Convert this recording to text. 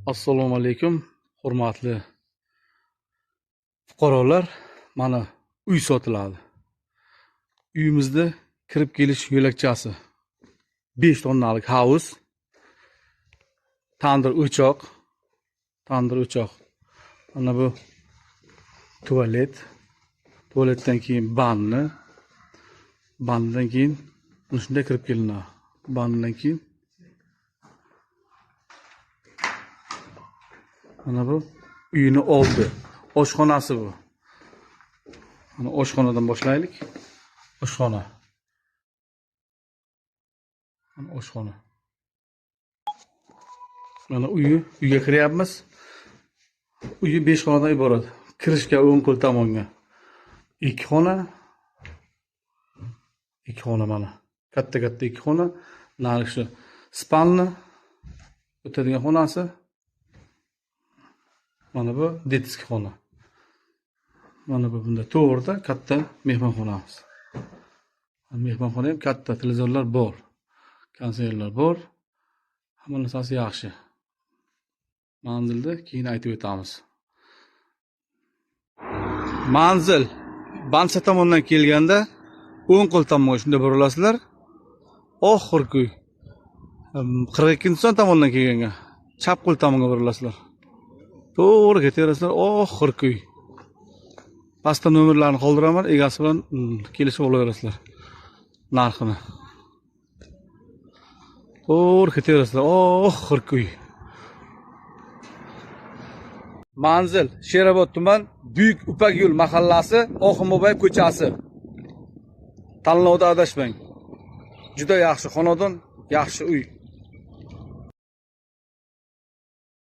Assalomu alaykum, hurmatli fuqarolar. Mana uy sotiladi. Uyimizda kirib kelish yo'lakchasi 5 tonnalik havuz, tandir o'choq. Mana bu tualet. Tualetdan keyin bandan keyin shunday kirib kelinadi. Bandan keyin mana bu uyini oldi. Oshxonasi bu. Mana oshxonadan boshlaylik. Oshxona. Mana oshxona. Mana uyga kiryapmiz. Uyi 5 xonadan iborat. Kirishga o'ng qo'l tomonga 2 xona. 2 xona mana. Katta 2 xona. Nari shu spalni o'tadigan xonasi. Mana bu detskiy xona. Mana bu bunda to'g'rida katta mehmonxonamiz. Mehmonxona ham katta, televizorlar bor, konsertlar bor. Hamma narsasi yaxshi. Manzilni keyin aytib o'tamiz. Manzil Bansa tomondan kelganda o'ng qo'l tomonga shunday burilasizlar. Oxirgi 42-son tomondan kelganga chap qo'l tomonga burilasizlar. To'g'ri ketaverasizlar. Oxirgi pastda nomerlarni qoldiraman, egasi bilan kelishib olaverasizlar narxini. To'g'ri ketaverasizlar. Oxirgi manzil Sherobod tuman Buyuk Ipak yo'l mahallasi, Oxunboboyev ko'chasi. Tanlovda adashmang. Juda yaxshi xonadon, yaxshi uy.